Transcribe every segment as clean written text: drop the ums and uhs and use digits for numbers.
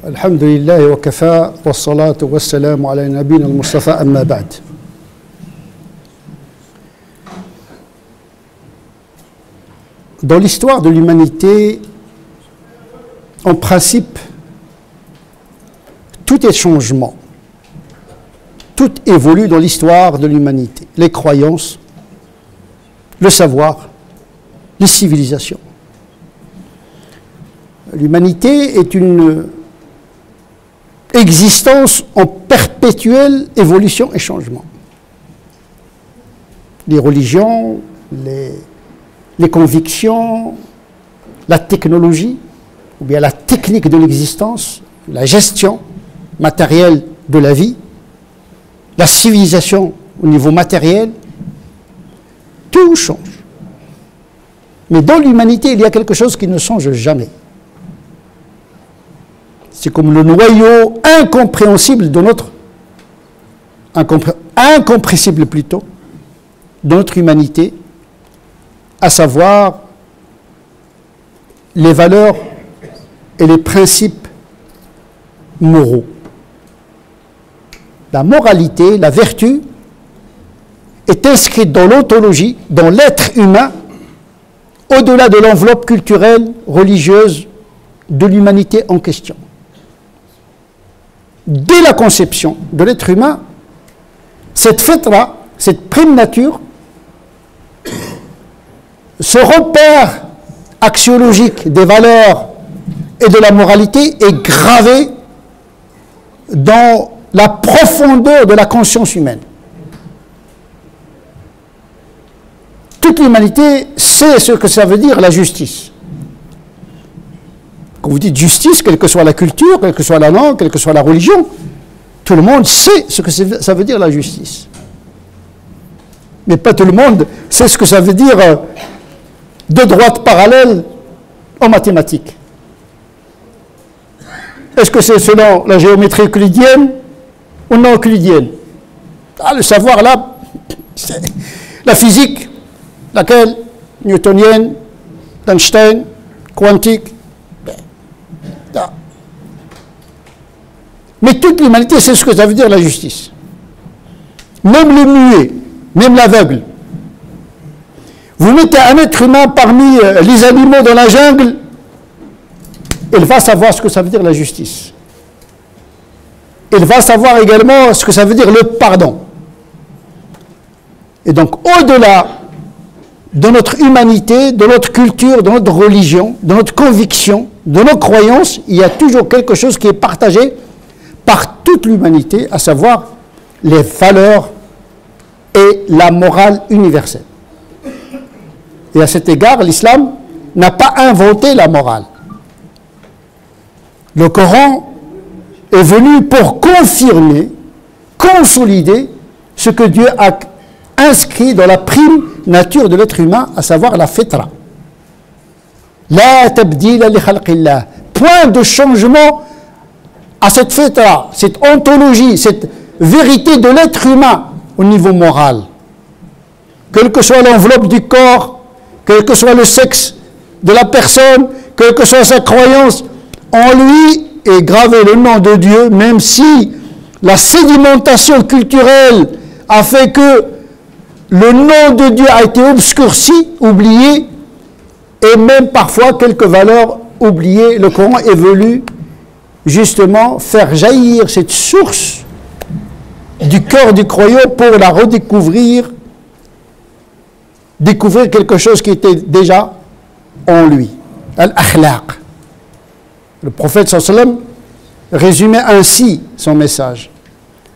Alhamdulillah wa kafa wa salatu wa salam ala nabina al-Mustafa amma ba'd. Dans l'histoire de l'humanité, en principe, tout est changement. Tout évolue dans l'histoire de l'humanité. Les croyances, le savoir, les civilisations. L'humanité est une existence en perpétuelle évolution et changement. Les religions, les convictions, la technologie, ou bien la technique de l'existence, la gestion matérielle de la vie, la civilisation au niveau matériel, tout change. Mais dans l'humanité, il y a quelque chose qui ne change jamais. C'est comme le noyau incompréhensible de notre incompressible plutôt de notre humanité, à savoir les valeurs et les principes moraux. La moralité, la vertu, est inscrite dans l'ontologie, dans l'être humain, au-delà de l'enveloppe culturelle, religieuse de l'humanité en question. Dès la conception de l'être humain, cette fitra, cette prime nature, ce repère axiologique des valeurs et de la moralité est gravé dans la profondeur de la conscience humaine. Toute l'humanité sait ce que ça veut dire la justice. Quand vous dites justice, quelle que soit la culture, quelle que soit la langue, quelle que soit la religion, tout le monde sait ce que ça veut dire la justice. Mais pas tout le monde sait ce que ça veut dire deux droites parallèles en mathématiques. Est-ce que c'est selon la géométrie euclidienne ou non euclidienne? Ah, le savoir là, c'est la physique, laquelle newtonienne, d'Einstein, quantique. Mais toute l'humanité sait ce que ça veut dire la justice. Même le muet, même l'aveugle. Vous mettez un être humain parmi les animaux dans la jungle, il va savoir ce que ça veut dire la justice. Il va savoir également ce que ça veut dire le pardon. Et donc, au-delà de notre humanité, de notre culture, de notre religion, de notre conviction, de nos croyances, il y a toujours quelque chose qui est partagé par toute l'humanité, à savoir les valeurs et la morale universelle. Et à cet égard, l'islam n'a pas inventé la morale. Le Coran est venu pour confirmer, consolider ce que Dieu a inscrit dans la prime nature de l'être humain, à savoir la fitra. La tabdila li khalqillah. Point de changement à cette fitra, cette ontologie, cette vérité de l'être humain au niveau moral. Quelle que soit l'enveloppe du corps, quel que soit le sexe de la personne, quelle que soit sa croyance, en lui est gravé le nom de Dieu, même si la sédimentation culturelle a fait que le nom de Dieu a été obscurci, oublié, et même parfois quelques valeurs oubliées. Le Coran est venu justement faire jaillir cette source du cœur du croyant pour la redécouvrir, découvrir quelque chose qui était déjà en lui. Al-akhlaq. Le prophète sallallahu alayhi wa sallam résumait ainsi son message.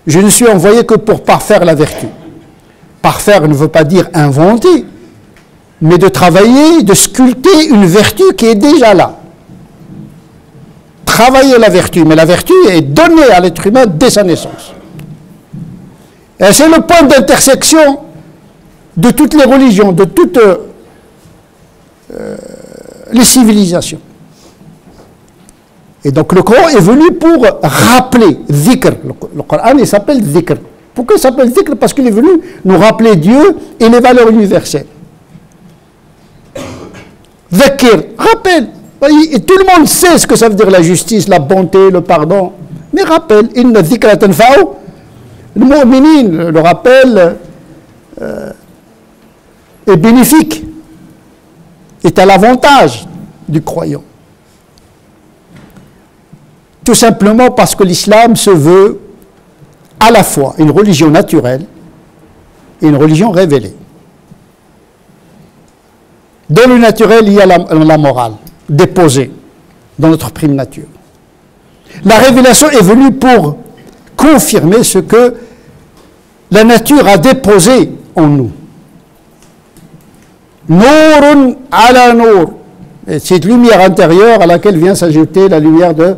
Je ne suis envoyé que pour parfaire la vertu. Parfaire ne veut pas dire inventer, mais de travailler, de sculpter une vertu qui est déjà là. Travailler la vertu, mais la vertu est donnée à l'être humain dès sa naissance. Et c'est le point d'intersection de toutes les religions, de toutes les civilisations. Et donc le Coran est venu pour rappeler dhikr. Le Coran il s'appelle dhikr. Pourquoi il s'appelle dhikr? Parce qu'il est venu nous rappeler Dieu et les valeurs universelles. Dhakir, rappelle. Et tout le monde sait ce que ça veut dire la justice, la bonté, le pardon. Mais rappelle, inna dhikra tanfa'u al-mu'minin, le rappel est bénéfique, est à l'avantage du croyant. Tout simplement parce que l'islam se veut à la fois une religion naturelle et une religion révélée. Dans le naturel, il y a la morale déposée dans notre prime nature. La révélation est venue pour confirmer ce que la nature a déposé en nous. Nourun ala nour. Et cette lumière intérieure à laquelle vient s'ajouter la lumière de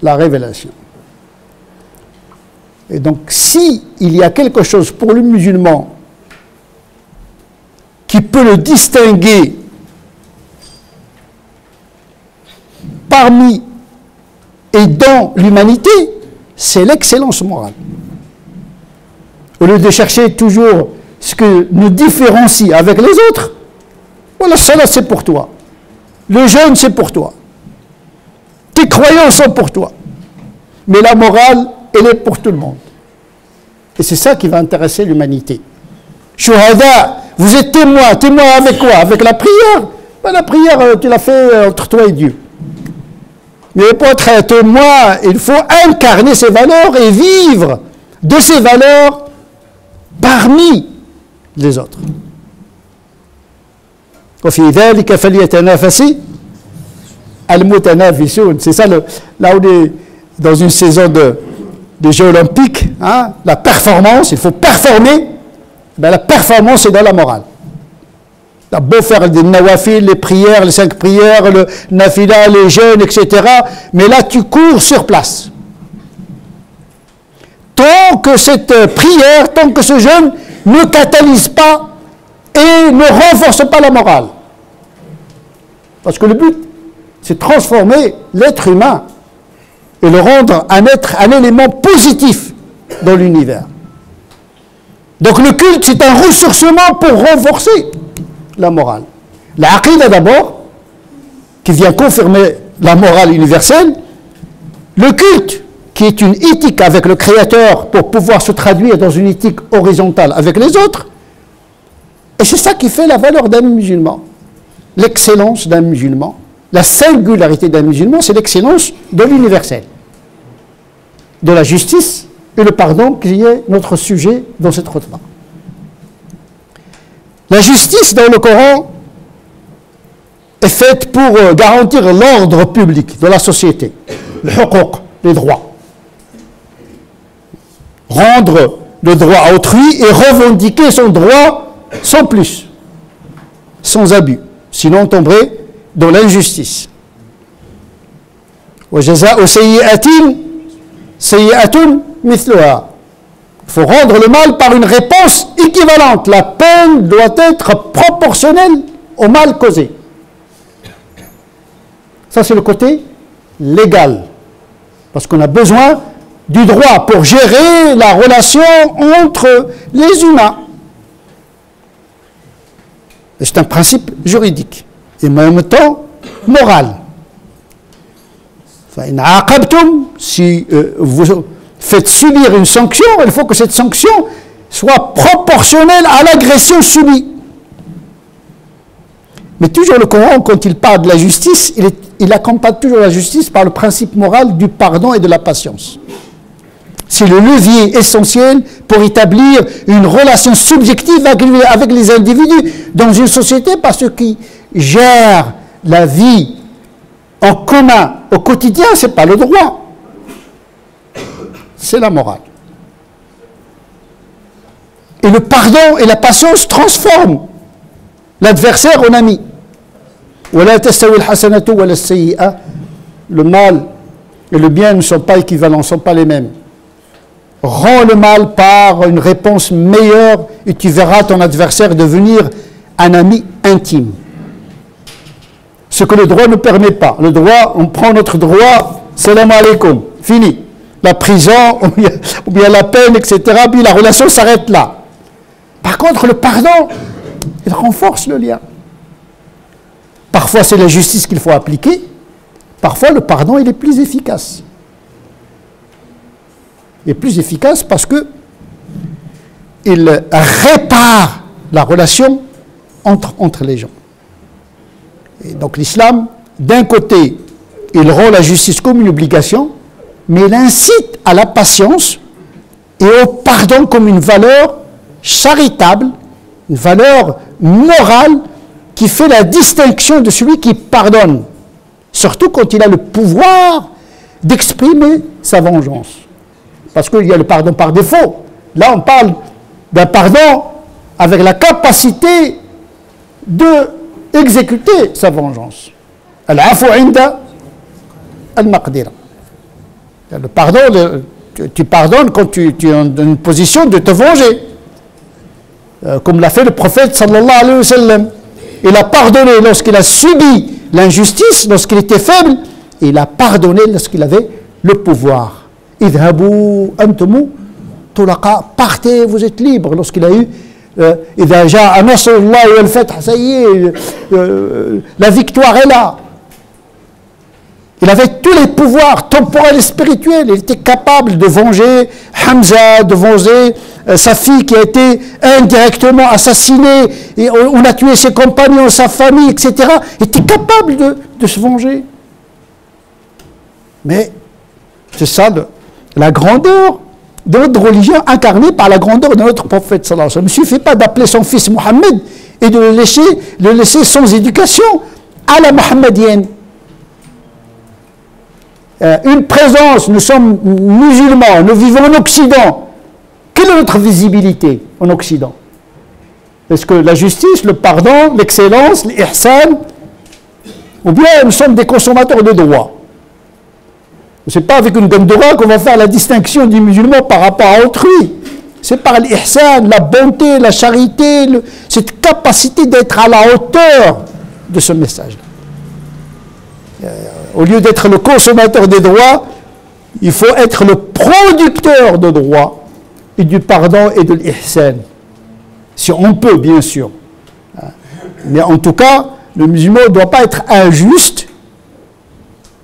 la révélation. Et donc, si il y a quelque chose pour le musulman qui peut le distinguer parmi et dans l'humanité, c'est l'excellence morale. Au lieu de chercher toujours ce que nous différencie avec les autres, voilà, ça là c'est pour toi. Le jeûne c'est pour toi. Tes croyances sont pour toi. Mais la morale, elle est pour tout le monde. Et c'est ça qui va intéresser l'humanité. Shuhada, vous êtes témoin. Témoin avec quoi? Avec la prière. Ben, la prière, tu l'as fait entre toi et Dieu. Mais pour être témoin, il faut incarner ces valeurs et vivre de ces valeurs parmi les autres. C'est ça, là où on est dans une saison de Jeux olympiques, hein, la performance, il faut performer. Ben, la performance, c'est dans la morale. Tu as beau faire des nawafil, les prières, les 5 prières, le nafila, les jeûnes, etc. Mais là, tu cours sur place. Tant que cette prière, tant que ce jeûne ne catalyse pas et ne renforce pas la morale. Parce que le but, c'est de transformer l'être humain et le rendre un élément positif dans l'univers. Donc le culte, c'est un ressourcement pour renforcer la morale. La aqidah d'abord, qui vient confirmer la morale universelle. Le culte, qui est une éthique avec le Créateur pour pouvoir se traduire dans une éthique horizontale avec les autres. Et c'est ça qui fait la valeur d'un musulman. L'excellence d'un musulman, la singularité d'un musulman, c'est l'excellence de l'universel, de la justice et le pardon qui est notre sujet dans cette khutbah. La justice dans le Coran est faite pour garantir l'ordre public de la société, le huquq, les droits. Rendre le droit à autrui et revendiquer son droit sans plus, sans abus. Sinon on tomberait dans l'injustice. Il faut rendre le mal par une réponse équivalente. La peine doit être proportionnelle au mal causé. Ça, c'est le côté légal. Parce qu'on a besoin du droit pour gérer la relation entre les humains. C'est un principe juridique et en même temps moral. Si vous faites subir une sanction, il faut que cette sanction soit proportionnelle à l'agression subie. Mais toujours le Coran, quand il parle de la justice, il accompagne toujours la justice par le principe moral du pardon et de la patience. C'est le levier essentiel pour établir une relation subjective avec les individus dans une société, parce que qui gère la vie en commun au quotidien, ce n'est pas le droit, c'est la morale. Et le pardon et la patience transforment l'adversaire en ami. Le mal et le bien ne sont pas équivalents, ne sont pas les mêmes. Rends le mal par une réponse meilleure et tu verras ton adversaire devenir un ami intime. Ce que le droit ne permet pas. Le droit, on prend notre droit, salam alaikum, fini. La prison, ou bien la peine, etc. Puis la relation s'arrête là. Par contre, le pardon, il renforce le lien. Parfois, c'est la justice qu'il faut appliquer, parfois le pardon il est plus efficace. Il est plus efficace parce que il répare la relation entre les gens. Et donc l'islam, d'un côté, il rend la justice comme une obligation, mais il incite à la patience et au pardon comme une valeur charitable, une valeur morale qui fait la distinction de celui qui pardonne, surtout quand il a le pouvoir d'exprimer sa vengeance. Parce qu'il y a le pardon par défaut. Là, on parle d'un pardon avec la capacité d'exécuter sa vengeance. Al-afu inda al-maqdira. Le pardon, tu pardonnes quand tu es dans une position de te venger. Comme l'a fait le prophète sallallahu alayhi wa sallam. Il a pardonné lorsqu'il a subi l'injustice, lorsqu'il était faible, et il a pardonné lorsqu'il avait le pouvoir. Idhabu antumu tulaqa, partez, vous êtes libres. Lorsqu'il a eu idha ja'a nasrullahi wal fath, ça y est, la victoire est là. Il avait tous les pouvoirs temporels et spirituels. Il était capable de venger Hamza, de venger sa fille qui a été indirectement assassinée, et on a tué ses compagnons, sa famille, etc. Il était capable de se venger. Mais c'est ça la grandeur de notre religion incarnée par la grandeur de notre prophète sallallahu alayhi wa sallam. Il ne suffit pas d'appeler son fils Mohammed et de le laisser sans éducation à la mohammedienne. Une présence, nous sommes musulmans, nous vivons en Occident. Quelle est notre visibilité en Occident? Est-ce que la justice, le pardon, l'excellence, l'ihsan, ou bien nous sommes des consommateurs de droit? Ce n'est pas avec une gomme de droit qu'on va faire la distinction du musulman par rapport à autrui. C'est par l'ihsan, la bonté, la charité, cette capacité d'être à la hauteur de ce message-là. Au lieu d'être le consommateur des droits, il faut être le producteur de droits et du pardon et de l'ihsan. Si on peut, bien sûr. Mais en tout cas, le musulman ne doit pas être injuste,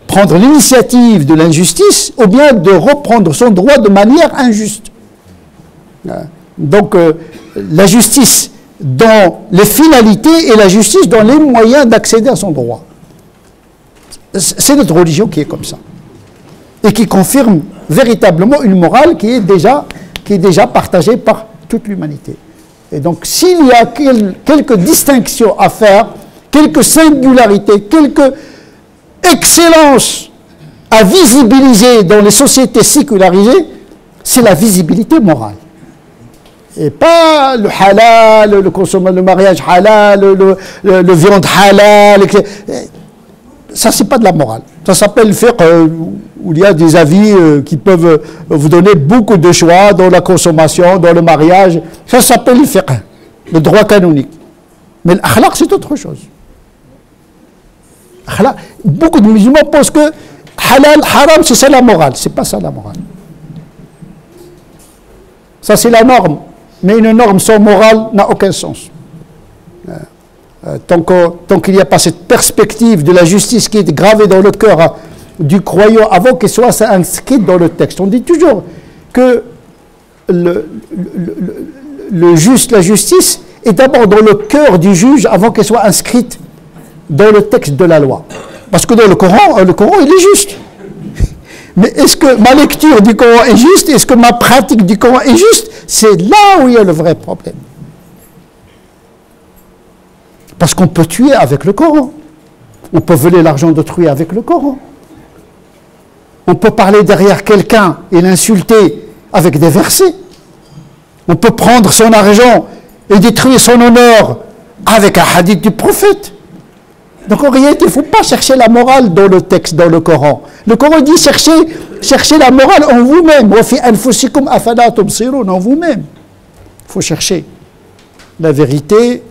prendre l'initiative de l'injustice, ou bien de reprendre son droit de manière injuste. Donc, la justice dans les finalités et la justice dans les moyens d'accéder à son droit. C'est notre religion qui est comme ça. Et qui confirme véritablement une morale qui est déjà partagée par toute l'humanité. Et donc, s'il y a quelques distinctions à faire, quelques singularités, quelques excellences à visibiliser dans les sociétés sécularisées, c'est la visibilité morale. Et pas le halal, le mariage halal, le viande halal, etc. Ça, c'est pas de la morale. Ça s'appelle le fiqh, où il y a des avis qui peuvent vous donner beaucoup de choix dans la consommation, dans le mariage. Ça s'appelle le fiqh, le droit canonique. Mais l'akhlaq, c'est autre chose. Beaucoup de musulmans pensent que halal, haram, c'est ça la morale. C'est pas ça la morale. Ça, c'est la norme. Mais une norme sans morale n'a aucun sens. Tant qu'il n'y a pas cette perspective de la justice qui est gravée dans le cœur du croyant avant qu'elle soit inscrite dans le texte. On dit toujours que la justice est d'abord dans le cœur du juge avant qu'elle soit inscrite dans le texte de la loi. Parce que dans le Coran il est juste. Mais est-ce que ma lecture du Coran est juste? Est-ce que ma pratique du Coran est juste? C'est là où il y a le vrai problème. Parce qu'on peut tuer avec le Coran. On peut voler l'argent d'autrui avec le Coran. On peut parler derrière quelqu'un et l'insulter avec des versets. On peut prendre son argent et détruire son honneur avec un hadith du prophète. Donc en réalité, il ne faut pas chercher la morale dans le texte, dans le Coran. Le Coran dit cherchez la morale en vous-même. En vous-même. Il faut chercher la vérité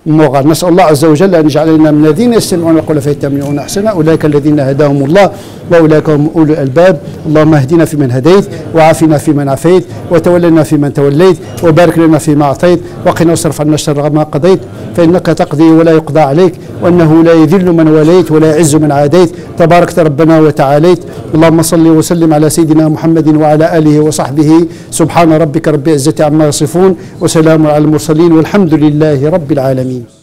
morale. نسأل الله عز وجل أن يجعلنا من الذين يستمعون القول فيتبعون أحسنه أولئك الذين هداهم الله وأولئك هم أولو الألباب. اللهم اهدنا فيمن هديت، وعافنا فيمن عافيت، وتولنا فيمن توليت، وبارك لنا فيما أعطيت، وقنا واصرف عنا شر ما قضيت، فإنك تقضي ولا يقضى عليك، وأنه لا يذل من وليت ولا يعز من عاديت، تباركت ربنا وتعاليت. اللهم صل وسلم على سيدنا محمد وعلى آله وصحبه. سبحان ربك رب العزة عما يصفون، وسلام على المرسلين، والحمد لله رب العالمين.